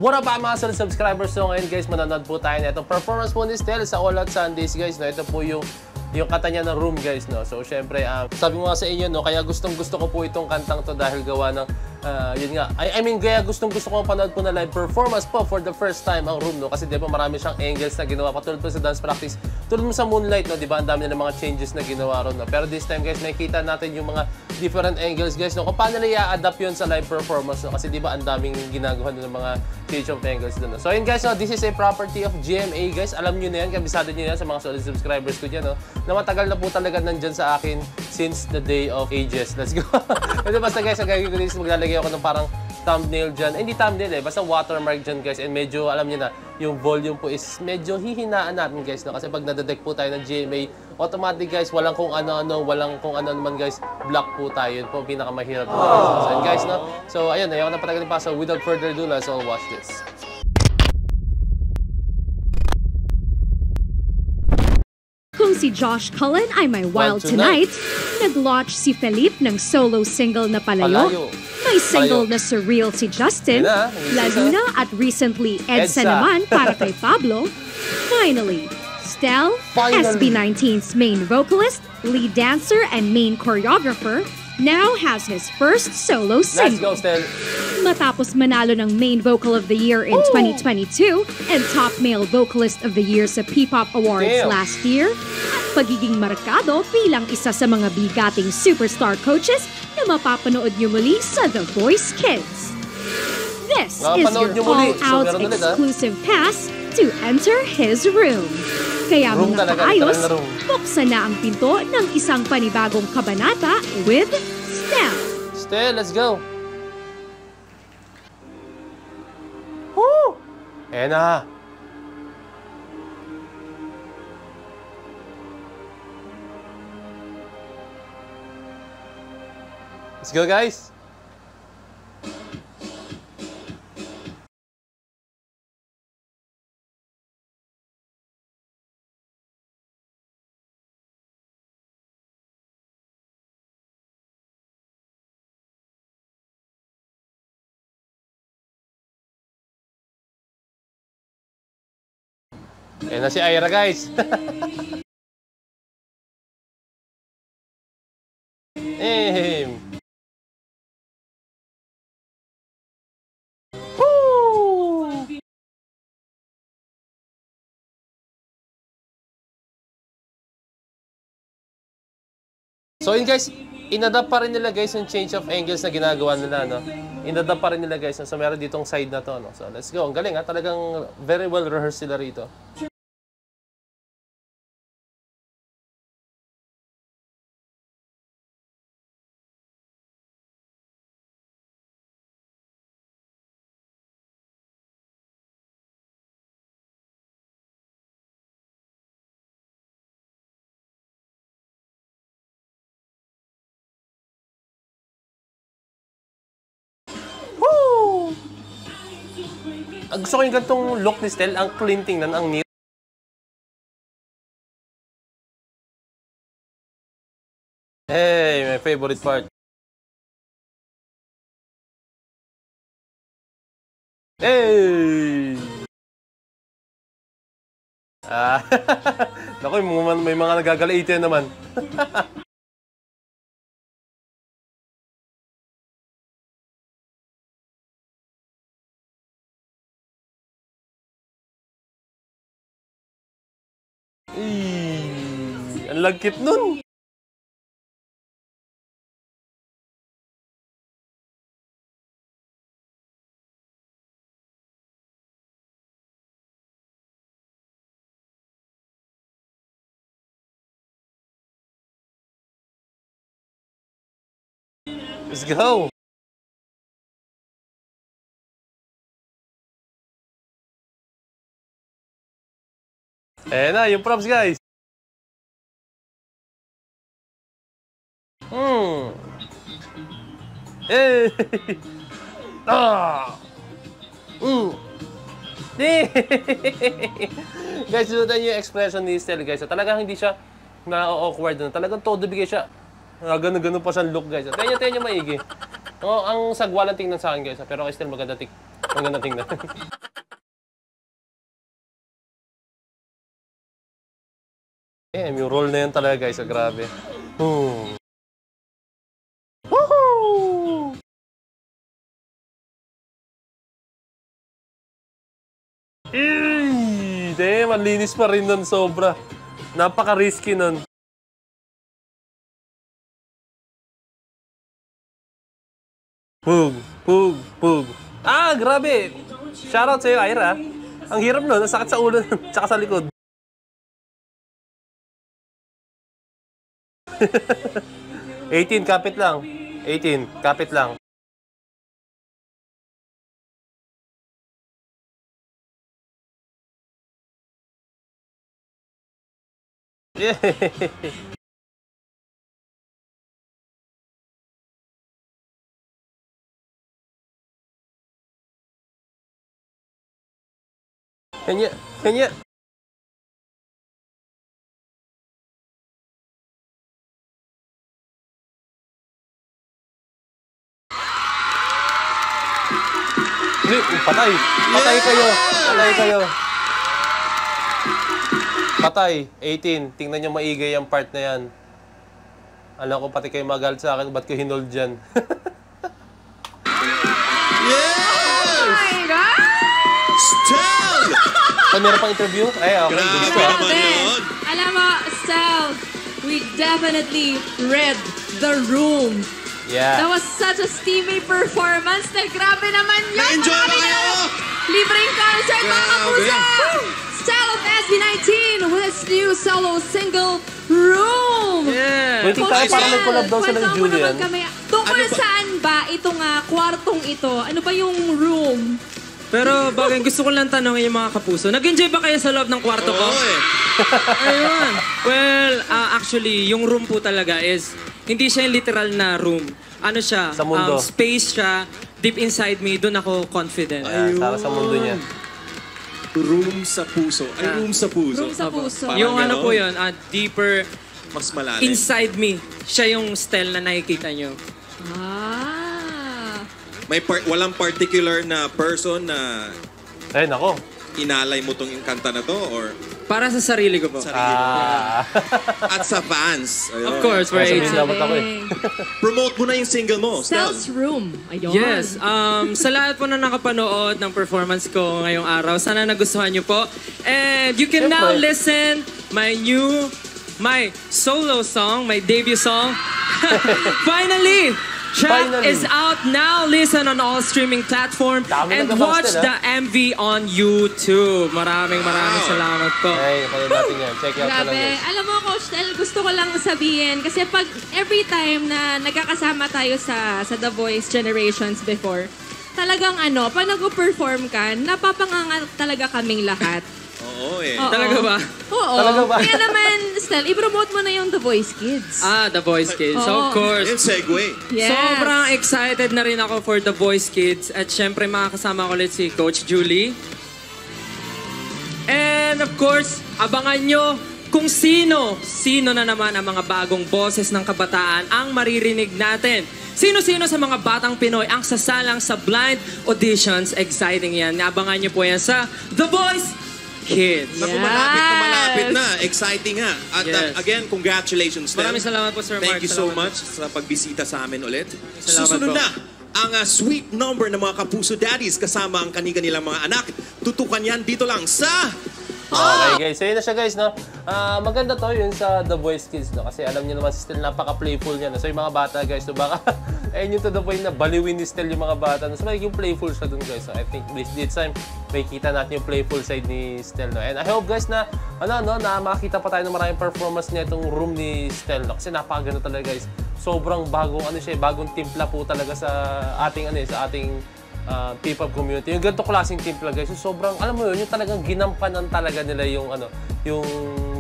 What up mga solid subscribers? So ngayon guys, manonood po tayo na itong performance po ni Stel sa All Out Sundays guys. No? Ito po yung kanta niya ng Room guys. No? So syempre, sabi mo nga sa inyo, no? Kaya gustong gusto ko po itong kantang to dahil gawa ng yun nga. I mean, kaya gustong gusto ko panood po na live performance po for the first time ang Room. No? Kasi di ba marami siyang angles na ginawa. Patulad po sa dance practice. Tulad mo sa Moonlight, no? Di ba ang dami na ng mga changes na ginawa ron. No? Pero this time guys, nakikita natin yung mga different angles guys. No? Kung paano nila i-adapt yun sa live performance. No? Kasi di ba ang daming ginagawa ng mga change of angles doon. No? So yun guys, no? This is a property of GMA guys. Alam nyo na yan, kabisado nyo yan sa mga solid subscribers ko dyan. No? Na matagal na po talaga nandyan sa akin since the day of ages. Let's go! Kasi basta guys, ang gagawin ko is maglalagay ako ng parang thumbnail dyan. Hindi thumbnail eh, basta watermark dyan guys. And medyo, alam nyo na, yung volume po is medyo hihinaan natin guys. No? Kasi pag nadadek po tayo ng GMA, automatic guys, walang kung ano-ano, walang kung ano naman guys, block po tayo. Yun po ang pinakamahirap po guys. So guys, no? So ayun, ayaw ko na patagalin pa. So without further ado, let's all watch this. Kung si Josh Cullen ay may Wild Tonight, nag-launch si Felipe ng solo single na Palayo. May single na Surreal si Justin, Laguna at recently EDSA naman para kay Pablo. Finally, Stel, SB19's main vocalist, lead dancer and main choreographer, now has his first solo single. Let's go, Stel! Matapos manalo ng Main Vocal of the Year in 2022 and Top Male Vocalist of the Year sa P-Pop Awards last year, at pagiging markado bilang isa sa mga bigating superstar coaches na mapapanood niyo muli sa The Voice Kids. This is your all-out exclusive pass to enter his room. Kaya mga kaayos, buksan na ang pinto ng isang panibagong kabanata with Stel. Stel, let's go! Woo! Ayan na! Let's go guys! Ayan na si Ira guys! So yun guys, inadapt pa rin nila guys yung change of angles na ginagawa nila, no? Inadapt pa rin nila guys, no? So meron ditong side na to, no? So let's go, ang galing ha, talagang very well rehearsed sila rito. Gusto ko yung gantong look ni Stel, ang clean tingnan, ang neat. Hey, my favorite part. Hey! Naku, may mga nagagalaitin naman. Ang lagkit nun. Let's go. Ayan na, yung props guys. Hey! Guys, sunutan niyo yung expression ni Stel guys. Talagang hindi siya na-awkward. Talagang todo bigay siya. Ganun-ganun pa siyang look guys. Tingnan niyo maigi. Ang sagwa lang tingnan sa akin guys. Pero kay Stel maganda Ang ganda tingnan. Yung roll na yan talaga guys, grabe. Woohoo! Damn, malinis pa rin nun sobra. Napaka-risky nun. Pug, pug, pug. Ah, grabe! Shoutout sa'yo, Ira. Ang hirap nun, ang sakit sa ulo tsaka sa likod. 18, kapit lang. 18, kapit lang. Yeah. Kanya. Patay. Patay kayo. Patay kayo. Patay. 18. Tingnan nyo maigay ang part na yan. Alam ko pati kayo magalit sa akin. Ba't ko hinold dyan? Yes! Oh my God! Stel! So, meron pang interview? Ay, okay. Gusto ko. Grabe naman yun. Alam mo, Stel, we definitely read the room. That Yeah. was such a steamy performance. Grabe naman yun. Na-enjoy ba Marami kayo? na libreng concert, mga Grabe. kapuso. Stel of SB19 with its new solo single, Room. Waiting tayo para may collab daw sila ni Kwento mo Julian. naman kami. Tungkol Ano ba? saan ba itong kwartong ito? Ano ba yung room? Pero bagay, gusto ko lang tanongin yung mga kapuso. Nag-enjoy ba kayo sa loob ng kwarto ko? Oo eh. Ayun. Well, actually, yung room po talaga is, hindi siya yung literal na room. Ano siya? Sa mundo. Space siya. Deep inside me, doon ako confident. Ayan, para sa mundo niya. Room sa puso. Ay, room sa puso. Room sa puso. Parang Yung ano ganon. po yun, deeper Mas malalim. inside me. Siya yung style na nakikita nyo. May walang particular na person na Ay, nako. inalay mo tong kanta na to or Para sa sarili ko po. sarili mo? Ah. At sa fans. Ayun. Of course, we're Sabihin agent. dapat ako eh. Promote mo na yung single mo, Stel. Stel's Room. Ayun. Yes, sa lahat po na nakapanood ng performance ko ngayong araw, sana nagustuhan nyo po. And you can now Siyempre. listen my solo song, my debut song. Finally! Track Finally. is out now. Listen on all streaming platform Dami and nagka-fans watch din, the MV on YouTube. Maraming salamat po. Ay, pala natin yan. Check out na lang Grabe. guys. Alam mo, Coach Tel, gusto ko lang sabihin, kasi pag every time na nagkakasama tayo sa The Voice Generations before, talagang pag nag-perform ka, napapanganga talaga kaming lahat. Oo eh. Oo. Talaga ba? Oo. Talaga ba? Kaya naman, Stel, i-promote mo na yung The Voice Kids. The Voice Kids. Oo. Of course. Yung segue. Yes. Sobrang excited na rin ako for The Voice Kids. At syempre, makakasama ko ulit si Coach Julie. And of course, abangan nyo kung sino na naman ang mga bagong boses ng kabataan ang maririnig natin. Sino-sino sa mga batang Pinoy ang sasalang sa blind auditions. Exciting yan. Abangan nyo po yan sa The Voice Kids. Naku, Yes. malapit na. Exciting nga. At Yes. again, congratulations, Stel. Maraming salamat po, Sir Mark. Thank you so Salamat much sa pagbisita sa amin ulit. Salamat Susunod po. na ang sweet number ng mga Kapuso Daddies kasama ang kanilang mga anak. Tutukan yan dito lang sa... Okay guys, so yun na siya guys, no? Maganda to yun sa The Voice Kids, no? Kasi alam niyo naman si Stel, napaka-playful niya, no? So yung mga bata guys, so baka ayun yung to the point na baliwin ni Stel yung mga bata, no? So magiging playful siya dun guys. So I think this time, may kita natin yung playful side ni Stel, no? And I hope guys na, na makita pa tayo ng maraming performance niya itong room ni Stel, no? Kasi napakaganda talaga guys. Sobrang bagong, bagong timpla po talaga sa ating, sa ating P-pop community. Yung ganito klaseng timpla guys, yung sobrang, alam mo yun, yung talagang ginampanan talaga nila yung yung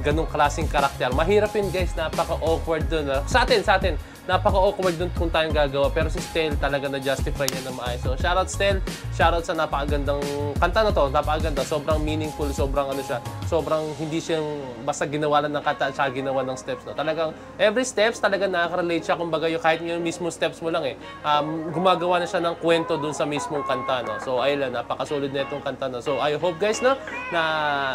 ganong klaseng karakter. Mahirap yun guys, napaka-awkward dun. Sa atin, napaka-awkward dun kung tayong gagawa. Pero si Stel talaga na-justify niya na maayos. So, shoutout Stel, shoutout sa napakagandang kanta na to. Napakaganda, sobrang meaningful, sobrang ano siya, sobrang hindi siyang basta ginawa lang ng kanta at saka ginawa ng steps. No? Talagang, every steps talaga nakaka-relate siya. Kumbaga, yung kahit yung mismo steps mo lang gumagawa na siya ng kwento dun sa mismong kanta. No? So, ayun lang, napakasolid na itong kanta. No? So, I hope guys na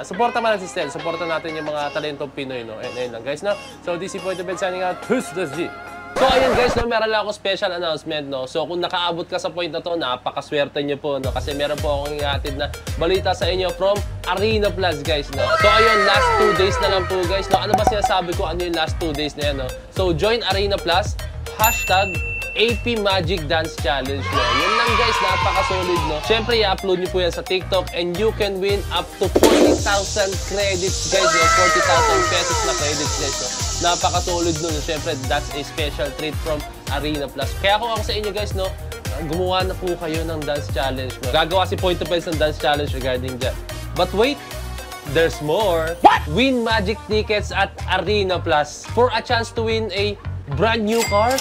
supporta man natin si Stel, supporta natin yung mga talentong Pinoy. No? And ayun lang guys. No? So, this is Point of Bed signing out. Peace, that's G. So ayun guys, no, meron lang ako special announcement, no. So kung nakaabot ka sa point na to, napakaswerte niyo po, no, kasi meron po akong ihatid na balita sa inyo from Arena Plus, guys, no. So ayun, last 2 days na lang po, guys, no. Ano ba sinasabi ko, ano yung last 2 days na yan, no? So join Arena Plus, hashtag AP Magic Dance Challenge, no. Yun lang guys, napaka-solid, no. Siyempre, i-upload niyo po yan sa TikTok and you can win up to 40,000 credits, guys, no. 40,000 pesos na credits, guys, no. Napaka-solid nun. Siyempre, that's a special treat from Arena Plus. Kaya kung ako sa inyo guys, no, gumawa na po kayo ng dance challenge. No? Gagawa si Point of Bed ng dance challenge regarding that. But wait, there's more. What? Win magic tickets at Arena Plus for a chance to win a brand new car,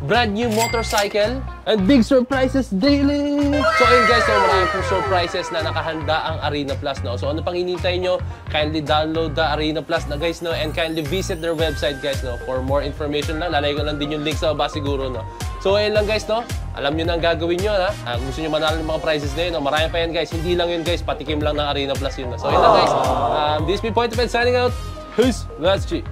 brand new motorcycle, and big surprises daily! So ayun guys, so marami pong surprises na nakahanda ang Arena Plus, no? So ano pang hinihintay nyo? Kindly download the Arena Plus na guys, no? And kindly visit their website guys, no? For more information lang, lalagay ko lang din yung link sa baba siguro, no? So ayun lang guys, no? Alam nyo na ang gagawin nyo, ha? Gusto nyo manalo ng mga prizes na yun, no? Marami pa yan guys, hindi lang yun guys, patikim lang ng Arena Plus yun, no? So ayun lang guys, this is Point of Bed signing out. Peace, that's G.